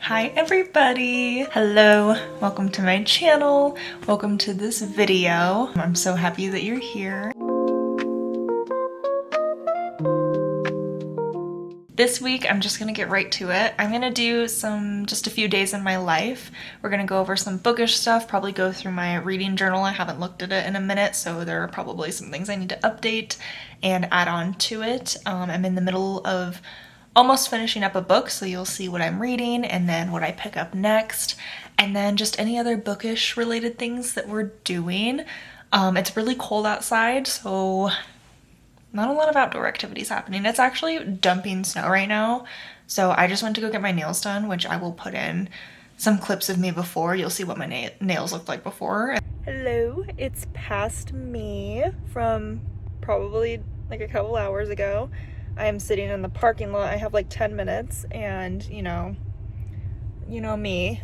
Hi everybody! Hello, welcome to my channel, welcome to this video. I'm so happy that you're here. This week I'm just gonna get right to it. I'm gonna do just a few days in my life. We're gonna go over some bookish stuff, probably go through my reading journal. I haven't looked at it in a minute, so there are probably some things I need to update and add on to it. I'm in the middle of almost finishing up a book, so you'll see what I'm reading and then what I pick up next, and then just any other bookish related things that we're doing. It's really cold outside, so not a lot of outdoor activities happening. It's actually dumping snow right now, so I just went to go get my nails done, which I will put in some clips of me before. You'll see what my nails looked like before. Hello, it's past me from probably like a couple hours ago. I'm sitting in the parking lot. I have like 10 minutes and you know me,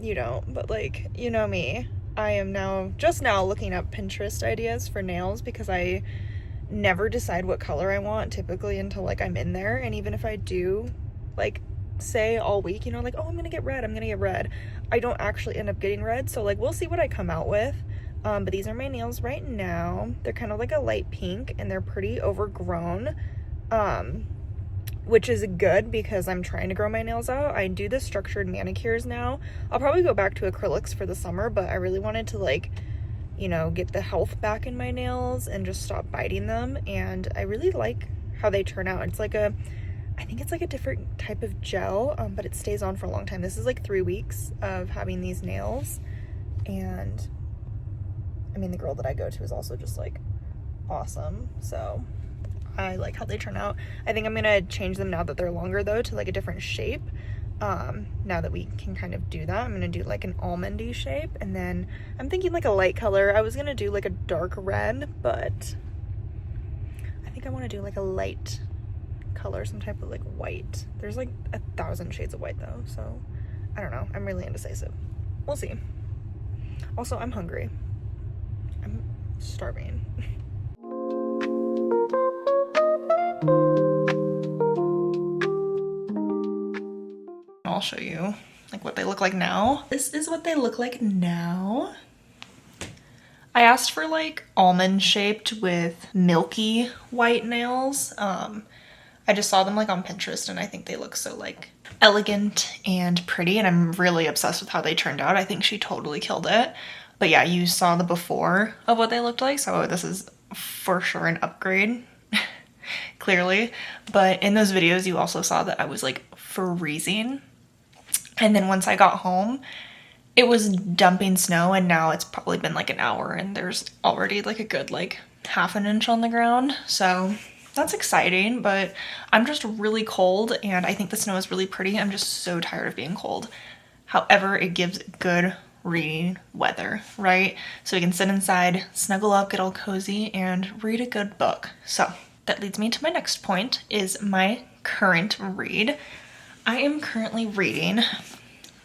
you don't, but like, you know me. I am just now looking up Pinterest ideas for nails because I never decide what color I want typically until like I'm in there. And even if I do like say all week, like, oh, I'm gonna get red, I don't actually end up getting red. So like, we'll see what I come out with. But these are my nails right now. They're kind of like a light pink and they're pretty overgrown. Which is good because I'm trying to grow my nails out. I do the structured manicures now. I'll probably go back to acrylics for the summer, but I really wanted to like, get the health back in my nails and just stop biting them. And I really like how they turn out. It's like I think it's like a different type of gel, but it stays on for a long time. This is like 3 weeks of having these nails. And I mean, the girl that I go to is also just like awesome. So I like how they turn out. I think I'm gonna change them now that they're longer though to like a different shape. Now that we can kind of do that, I'm gonna do like an almondy shape, and then I'm thinking like a light color. I was gonna do like a dark red, but I think I want to do like a light color, some type of like white. There's like 1,000 shades of white though, so I don't know. I'm really indecisive. We'll see. Also, I'm hungry. I'm starving. I'll show you like what they look like now. This is what they look like now. I asked for like almond shaped with milky white nails. I just saw them like on Pinterest and I think they look so like elegant and pretty, and I'm really obsessed with how they turned out. I think she totally killed it. But yeah, you saw the before of what they looked like, so this is for sure an upgrade. Clearly. But in those videos you also saw that I was like freezing, and then once I got home it was dumping snow, and now it's probably been like an hour and there's already like a good like half an inch on the ground, so that's exciting. But I'm just really cold and I think the snow is really pretty. I'm just so tired of being cold. However, it gives good reading weather, right? So we can sit inside, snuggle up, get all cozy, and read a good book. So that leads me to my next point, is my current read. I am currently reading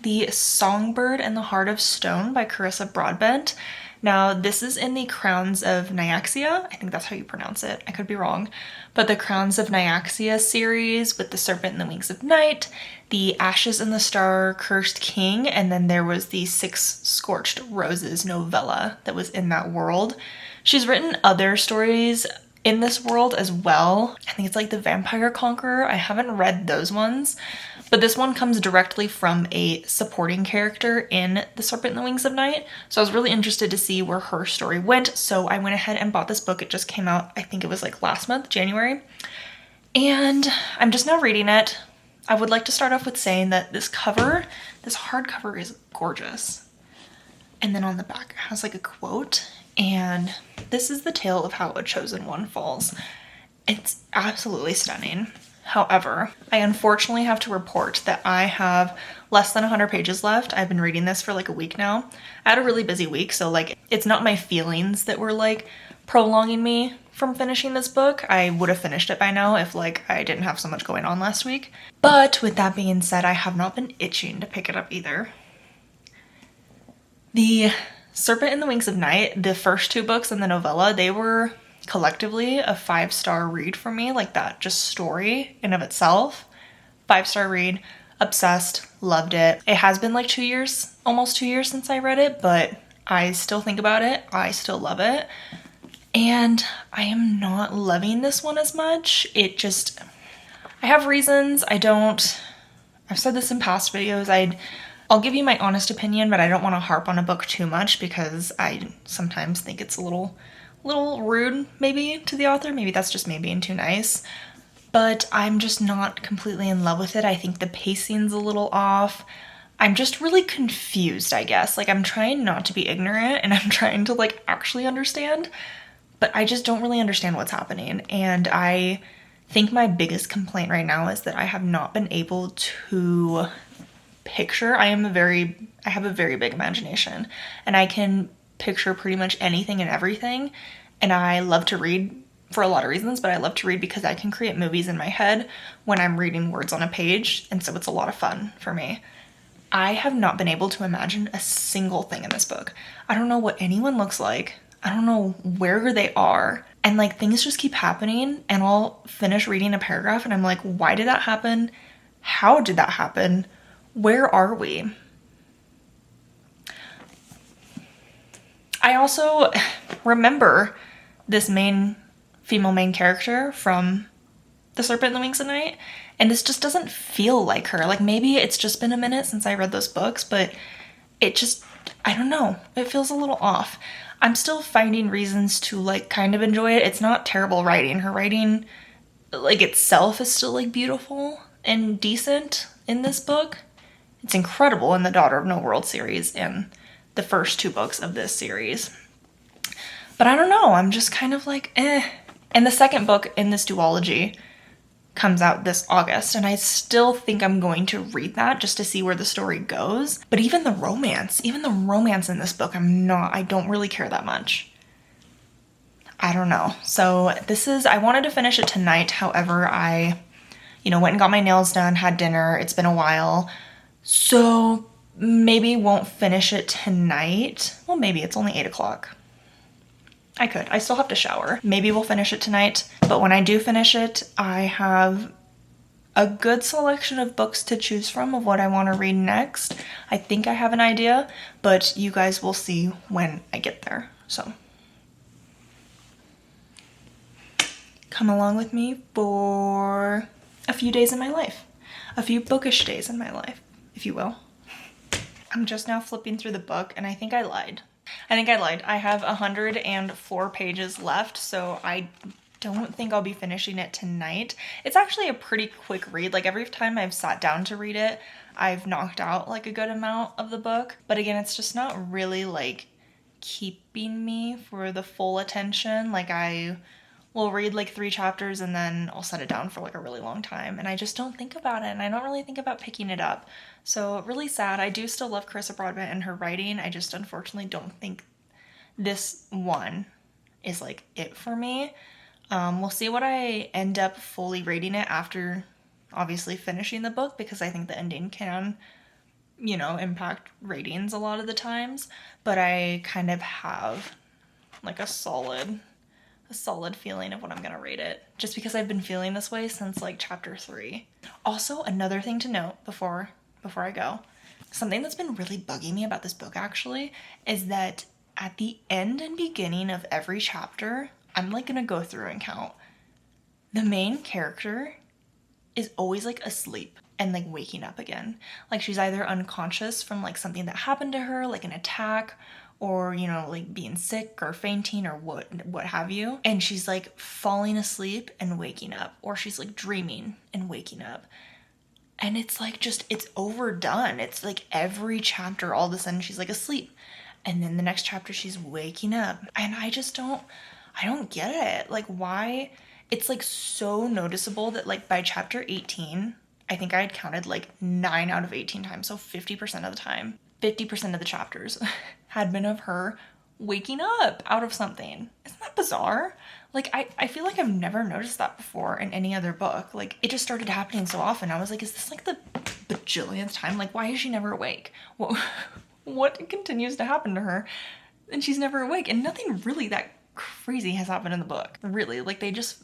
The Songbird and the Heart of Stone by Carissa Broadbent. Now, this is in the Crowns of Nyaxia. I think that's how you pronounce it. I could be wrong. But the Crowns of Nyaxia series with The Serpent and the Wings of Night, The Ashes and the Star Cursed King, and then there was the Six Scorched Roses novella that was in that world. She's written other stories in this world as well. I think it's like The Vampire Conqueror. I haven't read those ones, but this one comes directly from a supporting character in The Serpent and the Wings of Night. So I was really interested to see where her story went. So I went ahead and bought this book. It just came out, I think it was like last month, January. And I'm just now reading it. I would like to start off with saying that this hardcover is gorgeous. And then on the back it has like a quote, and this is the tale of how a chosen one falls. It's absolutely stunning. However, I unfortunately have to report that I have less than 100 pages left. I've been reading this for like a week now. I had a really busy week, so like it's not my feelings that were like prolonging me from finishing this book. I would have finished it by now if like I didn't have so much going on last week. But with that being said, I have not been itching to pick it up either. The Serpent and the Wings of Night, the first 2 books and the novella, they were collectively a 5-star read for me. Like that just story in of itself, 5-star read. Obsessed, loved it. It has been like 2 years, almost 2 years since I read it, but I still think about it. I still love it. And I am not loving this one as much. I have reasons. I've said this in past videos. I'll give you my honest opinion, but I don't want to harp on a book too much because I sometimes think it's a little rude maybe to the author. Maybe that's just me being too nice. But I'm just not completely in love with it. I think the pacing's a little off. I'm just really confused, I guess. Like, I'm trying not to be ignorant and I'm trying to like actually understand, but I just don't really understand what's happening. And I think my biggest complaint right now is that I have not been able to picture. I have a very big imagination and I can picture pretty much anything and everything. And I love to read for a lot of reasons, but I love to read because I can create movies in my head when I'm reading words on a page. And so it's a lot of fun for me. I have not been able to imagine a single thing in this book. I don't know what anyone looks like. I don't know where they are. And like things just keep happening and I'll finish reading a paragraph and I'm like, why did that happen? How did that happen? Where are we? I also remember this female main character from The Serpent That Winks at Night, and this just doesn't feel like her. Like maybe it's just been a minute since I read those books, but I don't know. It feels a little off. I'm still finding reasons to like kind of enjoy it. It's not terrible writing. Her writing like itself is still like beautiful and decent in this book. It's incredible in the Daughter of No World series and the first 2 books of this series. But I don't know, I'm just kind of like, eh. And the second book in this duology comes out this August, and I still think I'm going to read that just to see where the story goes. But even the romance in this book, I don't really care that much. I don't know. So I wanted to finish it tonight. However, I, went and got my nails done, had dinner. It's been a while. So maybe won't finish it tonight. Well, maybe it's only 8 o'clock. I still have to shower. Maybe we'll finish it tonight, but when I do finish it, I have a good selection of books to choose from of what I want to read next. I think I have an idea, but you guys will see when I get there. So come along with me for a few days in my life, a few bookish days in my life, if you will. I'm just now flipping through the book and I think I lied. I have 104 pages left, so I don't think I'll be finishing it tonight. It's actually a pretty quick read. Like every time I've sat down to read it, I've knocked out like a good amount of the book. But again, it's just not really like keeping me for the full attention. Like I will read like 3 chapters and then I'll set it down for like a really long time. And I just don't think about it and I don't really think about picking it up. So really sad. I do still love Carissa Broadbent and her writing. I just unfortunately don't think this one is like it for me. We'll see what I end up fully rating it after obviously finishing the book, because I think the ending can, impact ratings a lot of the times. But I kind of have like a solid feeling of what I'm gonna rate it, just because I've been feeling this way since like chapter 3. Also, another thing to note before I go, something that's been really bugging me about this book actually is that at the end and beginning of every chapter, I'm like gonna go through and count. The main character is always like asleep and like waking up again. Like she's either unconscious from like something that happened to her, like an attack, or, like being sick or fainting or what have you. And she's like falling asleep and waking up, or she's like dreaming and waking up. And it's like it's overdone. It's like every chapter, all of a sudden she's like asleep. And then the next chapter she's waking up. And I don't get it. Like why? It's like so noticeable that like by chapter 18, I think I had counted like 9 out of 18 times. So 50% of the time, 50% of the chapters had been of her waking up out of something. Isn't that bizarre? Like, I feel like I've never noticed that before in any other book. Like, it just started happening so often. I was like, is this like the bajillionth time? Like, why is she never awake? What continues to happen to her? And she's never awake. And nothing really that crazy has happened in the book. Really. Like, they just,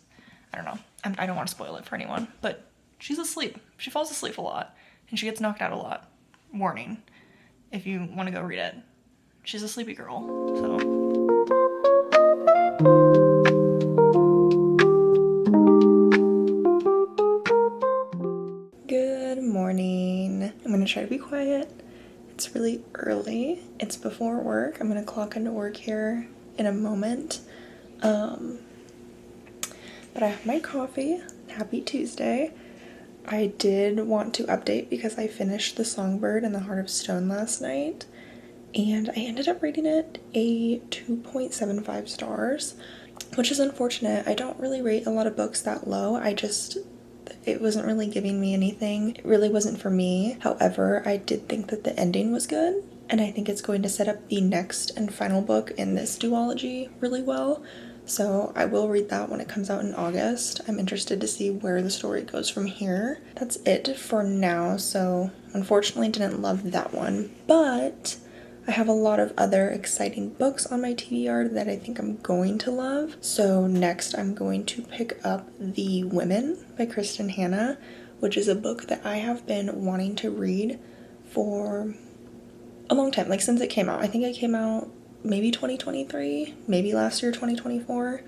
I don't know. I don't want to spoil it for anyone. But she's asleep. She falls asleep a lot. and she gets knocked out a lot. Warning, if you want to go read it. She's a sleepy girl, so. Good morning. I'm gonna try to be quiet. It's really early. It's before work. I'm gonna clock into work here in a moment. But I have my coffee. Happy Tuesday. I did want to update because I finished The Songbird and the Heart of Stone last night, and I ended up rating it a 2.75 stars, which is unfortunate. I don't really rate a lot of books that low. It wasn't really giving me anything. It really wasn't for me. However, I did think that the ending was good, and I think it's going to set up the next and final book in this duology really well. So I will read that when it comes out in August. I'm interested to see where the story goes from here. That's it for now, so unfortunately didn't love that one, but I have a lot of other exciting books on my TBR that I think I'm going to love. So next I'm going to pick up The Women by Kristen Hanna, which is a book that I have been wanting to read for a long time, like since it came out. I think it came out maybe 2023, maybe last year 2024,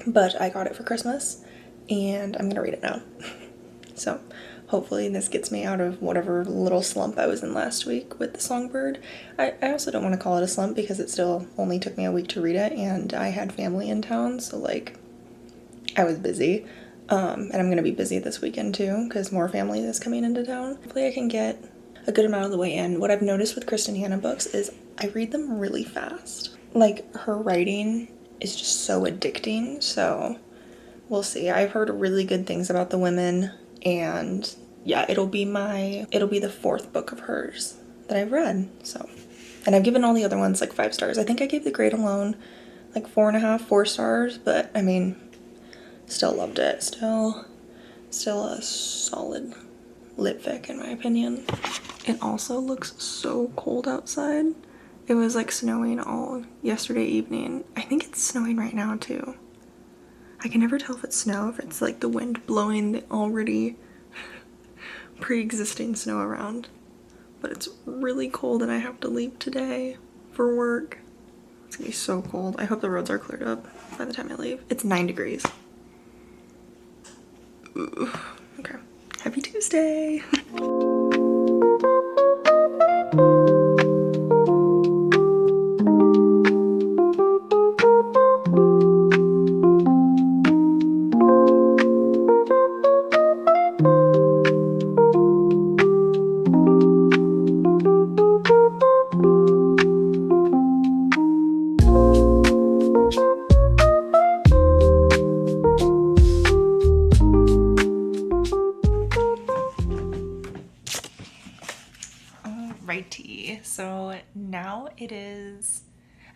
but I got it for Christmas and I'm gonna read it now. So hopefully this gets me out of whatever little slump I was in last week with The Songbird. I also don't want to call it a slump because it still only took me a week to read it, and I had family in town, so like I was busy. And I'm gonna be busy this weekend too because more family is coming into town. Hopefully I can get a good amount of the way in. What I've noticed with Kristen Hanna books is I read them really fast. Like, her writing is just so addicting, so we'll see. I've heard really good things about The Women, and yeah, it'll be the fourth book of hers that I've read, so. And I've given all the other ones like 5 stars. I think I gave The Great Alone like 4.5, 4 stars, but I mean, still loved it. Still a solid lit fic in my opinion. It also looks so cold outside. It was like snowing all yesterday evening. I think it's snowing right now too. I can never tell if it's snow, if it's like the wind blowing the already pre-existing snow around. But it's really cold and I have to leave today for work. It's gonna be so cold. I hope the roads are cleared up by the time I leave. It's 9 degrees. Ooh, okay. Happy Tuesday! Alrighty, so now it is,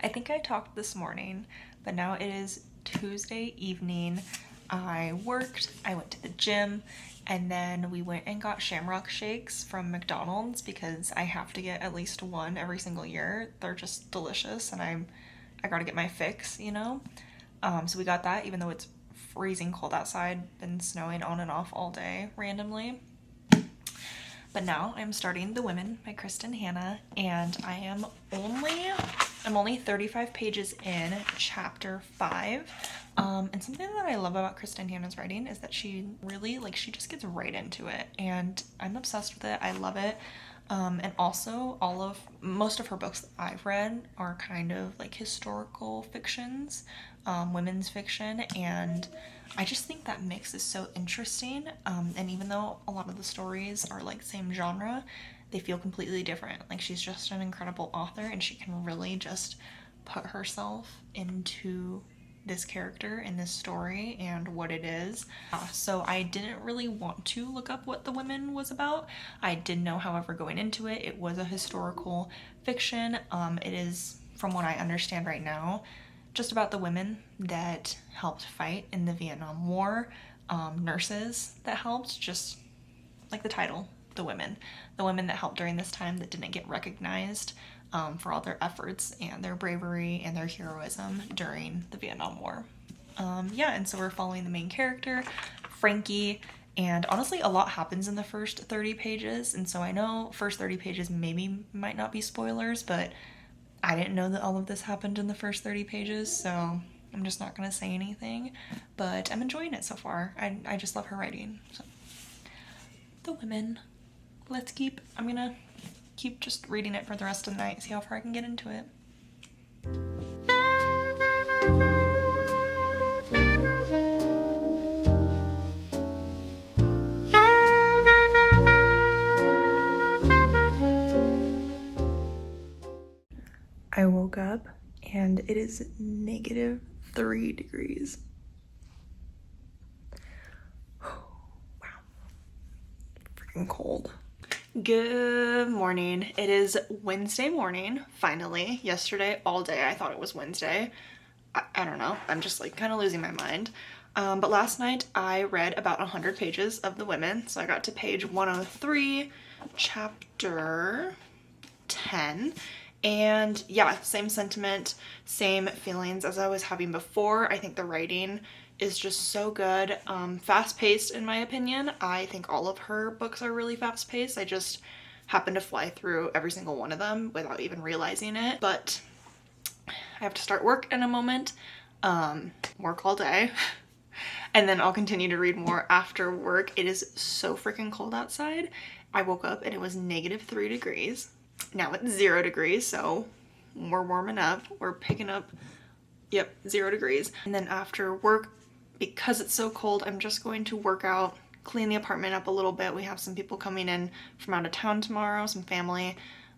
I think I talked this morning, but now it is Tuesday evening. I worked, I went to the gym, and then we went and got Shamrock Shakes from McDonald's because I have to get at least one every single year. They're just delicious, and I gotta get my fix, you know? So we got that even though it's freezing cold outside, been snowing on and off all day randomly. But now I'm starting The Women by Kristen Hanna, and I'm only 35 pages in, chapter 5. And something that I love about Kristen Hanna's writing is that she really, like, she just gets right into it, and I'm obsessed with it. I love it. And also most of her books that I've read are kind of like historical fictions, women's fiction, and I just think that mix is so interesting. And even though a lot of the stories are like same genre, they feel completely different. Like, she's just an incredible author, and she can really just put herself into this character in this story and what it is. So I didn't really want to look up what The Women was about. I did know, however, going into it, it was a historical fiction. It is, from what I understand right now, just about the women that helped fight in the Vietnam War, nurses that helped, just like the title, the women that helped during this time that didn't get recognized for all their efforts and their bravery and their heroism during the Vietnam War. Yeah, and so we're following the main character, Frankie, And honestly, a lot happens in the first 30 pages. And so I know first 30 pages maybe might not be spoilers, but I didn't know that all of this happened in the first 30 pages. So I'm just not going to say anything, but I'm enjoying it so far. I just love her writing. So. The Women. I'm going to keep just reading it for the rest of the night, see how far I can get into it. I woke up and it is -3 degrees. Wow. Freaking cold. Good morning. It is Wednesday morning, finally. Yesterday, all day, I thought it was Wednesday. I don't know. I'm just like kind of losing my mind. But last night I read about 100 pages of The Women. So I got to page 103, chapter 10. And yeah, same sentiment, same feelings as I was having before. I think the writing is just so good. Fast-paced in my opinion. I think all of her books are really fast-paced. I just happen to fly through every single one of them without even realizing it. But I have to start work in a moment, work all day, and then I'll continue to read more after work. It is so freaking cold outside. I woke up and it was -3 degrees. Now it's 0 degrees, so we're warming up. We're picking up, yep, 0 degrees. And then after work, because it's so cold, I'm just going to work out, clean the apartment up a little bit. We have some people coming in from out of town tomorrow, some family,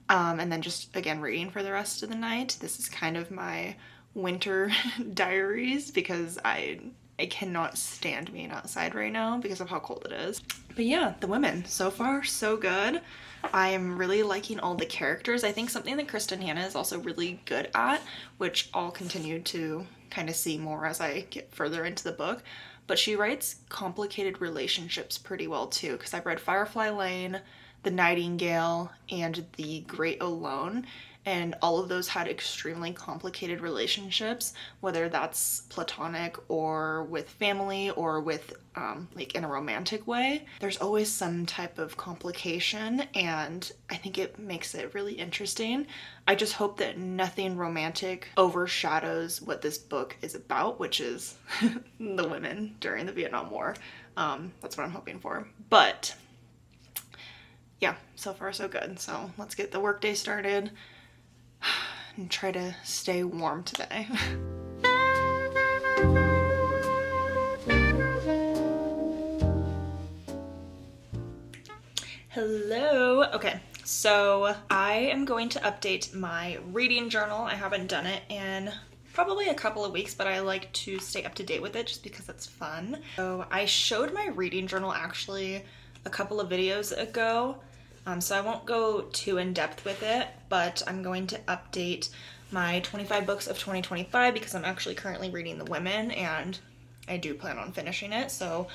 and then just, again, reading for the rest of the night. This is kind of my winter diaries because I cannot stand being outside right now because of how cold it is. But yeah, The Women, so far, so good. I am really liking all the characters. I think something that Kristen Hanna is also really good at, which I'll continue to kind of see more as I get further into the book, but she writes complicated relationships pretty well too, because I've read Firefly Lane, The Nightingale, and The Great Alone, and all of those had extremely complicated relationships, whether that's platonic or with family or with like in a romantic way. There's always some type of complication, and I think it makes it really interesting. I just hope that nothing romantic overshadows what this book is about, which is the women during the Vietnam War. That's what I'm hoping for. But yeah, so far so good. So let's get the workday started and try to stay warm today. Hello. Okay, so I am going to update my reading journal. I haven't done it in probably a couple of weeks, but I like to stay up to date with it just because it's fun. So I showed my reading journal actually a couple of videos ago. So I won't go too in depth with it, but I'm going to update my 25 books of 2025 because I'm actually currently reading The Women and I do plan on finishing it. So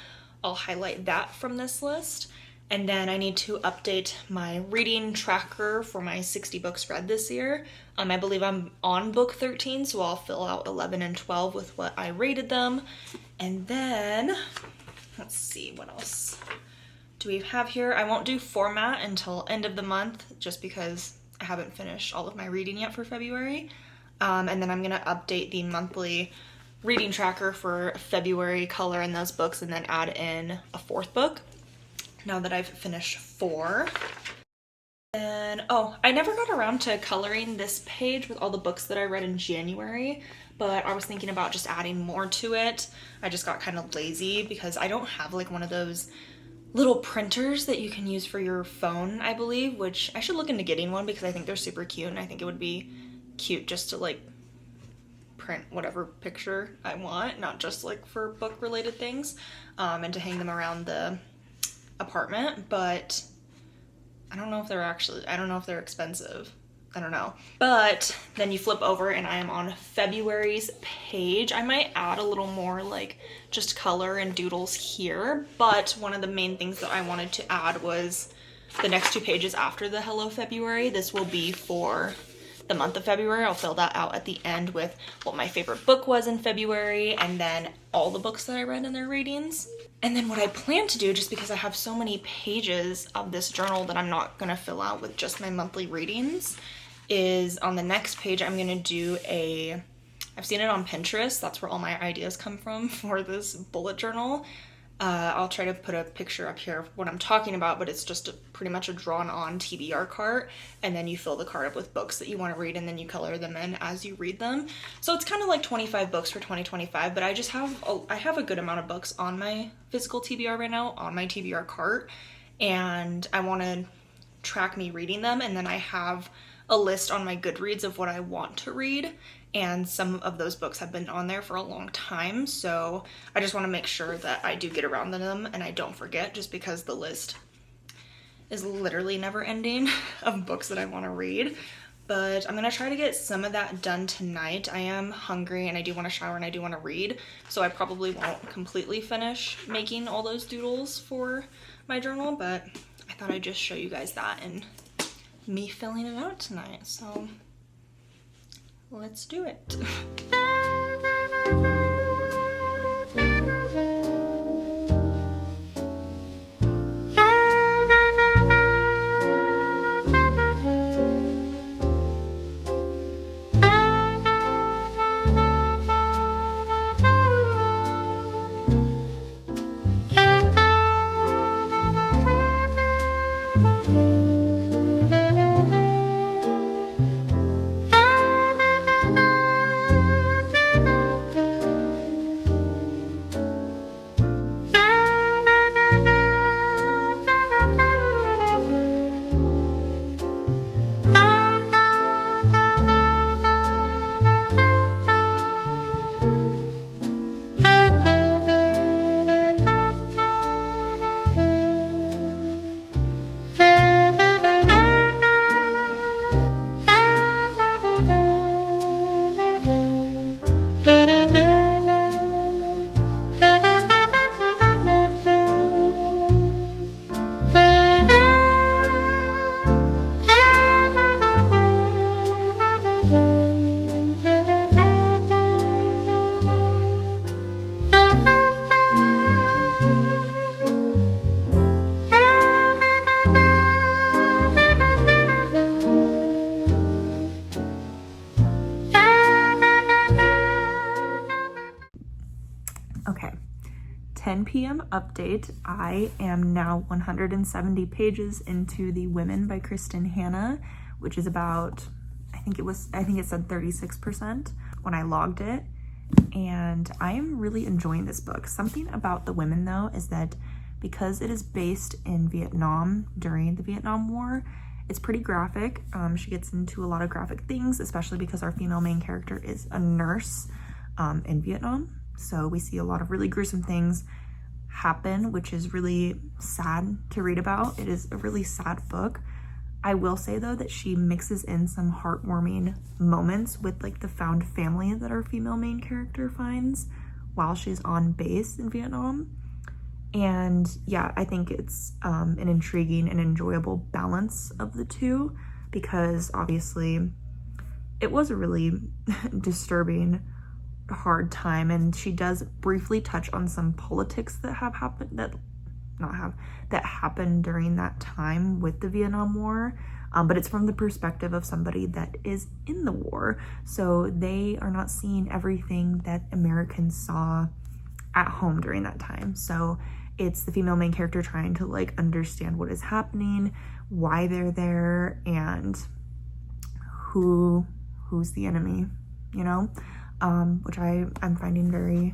I'll highlight that from this list. And then I need to update my reading tracker for my 60 books read this year. I believe I'm on book 13, so I'll fill out 11 and 12 with what I rated them. And then, let's see, what else do we have here? I won't do format until end of the month just because I haven't finished all of my reading yet for February. And then I'm gonna update the monthly reading tracker for February, color in those books, and then add in a 4th book now that I've finished 4. And oh, I never got around to coloring this page with all the books that I read in January, but I was thinking about just adding more to it. I just got kind of lazy because I don't have like one of those little printers that you can use for your phone, I believe, which I should look into getting one because I think they're super cute and I think it would be cute just to like print whatever picture I want, not just like for book related things, and to hang them around the apartment. But I don't know if they're expensive. I don't know. But then you flip over and I am on February's page. I might add a little more like just color and doodles here, but one of the main things that I wanted to add was the next 2 pages after the Hello February. This will be for the month of February. I'll fill that out at the end with what my favorite book was in February and then all the books that I read and their ratings. And then what I plan to do, just because I have so many pages of this journal that I'm not gonna fill out with just my monthly readings, is on the next page I'm gonna do I've seen it on Pinterest, that's where all my ideas come from for this bullet journal. I'll try to put a picture up here of what I'm talking about, but it's just pretty much a drawn-on TBR cart, and then you fill the cart up with books that you want to read, and then you color them in as you read them. So it's kind of like 25 books for 2025, but I have a good amount of books on my physical TBR right now, on my TBR cart, and I want to track me reading them, and then I have a list on my Goodreads of what I want to read, and some of those books have been on there for a long time, so I just want to make sure that I do get around to them and I don't forget, just because the list is literally never ending of books that I want to read. But I'm gonna try to get some of that done tonight. I am hungry and I do want to shower and I do want to read, so I probably won't completely finish making all those doodles for my journal, but I thought I'd just show you guys that and me filling it out tonight, so let's do it. Okay, 10 p.m. update. I am now 170 pages into The Women by Kristen Hanna, which is about, I think it said 36% when I logged it. And I am really enjoying this book. Something about The Women, though, is that because it is based in Vietnam during the Vietnam War, it's pretty graphic. She gets into a lot of graphic things, especially because our female main character is a nurse in Vietnam. So we see a lot of really gruesome things happen, which is really sad to read about. It is a really sad book. I will say, though, that she mixes in some heartwarming moments with like the found family that our female main character finds while she's on base in Vietnam. And yeah, I think it's an intriguing and enjoyable balance of the two, because obviously it was a really disturbing, hard time, and she does briefly touch on some politics that have happened, that happened during that time with the Vietnam War, but it's from the perspective of somebody that is in the war, so they are not seeing everything that Americans saw at home during that time. So it's the female main character trying to like understand what is happening, why they're there, and who's the enemy, you know, which I'm finding very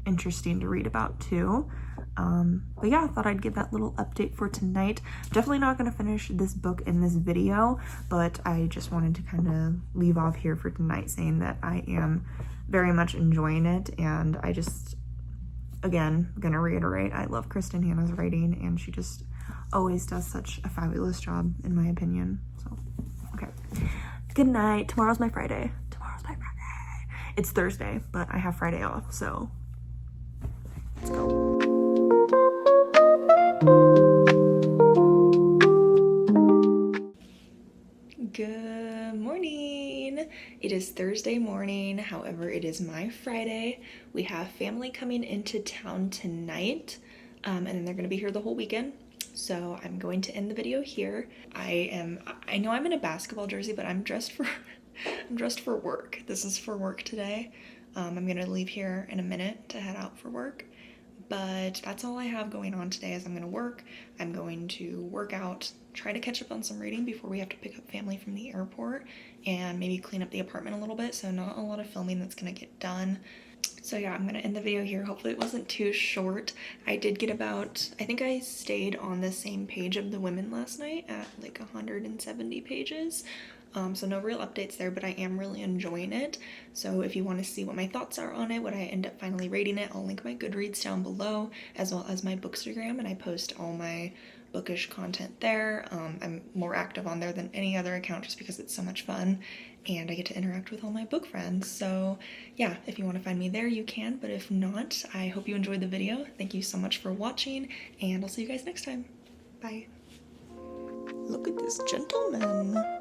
interesting to read about too. But yeah, I thought I'd give that little update for tonight. Definitely not going to finish this book in this video, but I just wanted to kind of leave off here for tonight saying that I am very much enjoying it, and I just, again, gonna reiterate, I love Kristen Hanna's writing, and she just always does such a fabulous job, in my opinion. So, okay. Good night. Tomorrow's my Friday. It's Thursday, but I have Friday off, so let's go. Good morning. It is Thursday morning, however, it is my Friday. We have family coming into town tonight. and then they're gonna be here the whole weekend. So I'm going to end the video here. I know I'm in a basketball jersey, but I'm dressed for I'm dressed for work. This is for work today. I'm gonna leave here in a minute to head out for work. But that's all I have going on today. Is I'm gonna work, I'm going to work out, try to catch up on some reading before we have to pick up family from the airport, and maybe clean up the apartment a little bit, so not a lot of filming that's gonna get done. So yeah, I'm gonna end the video here. Hopefully it wasn't too short. I did get about, I think I stayed on the same page of the women last night at like 170 pages. So no real updates there, but I am really enjoying it. So if you want to see what my thoughts are on it, what I end up finally rating it, I'll link my Goodreads down below, as well as my Bookstagram, and I post all my bookish content there. I'm more active on there than any other account just because it's so much fun, and I get to interact with all my book friends. So yeah, if you want to find me there, you can, but if not, I hope you enjoyed the video. Thank you so much for watching, and I'll see you guys next time. Bye. Look at this gentleman.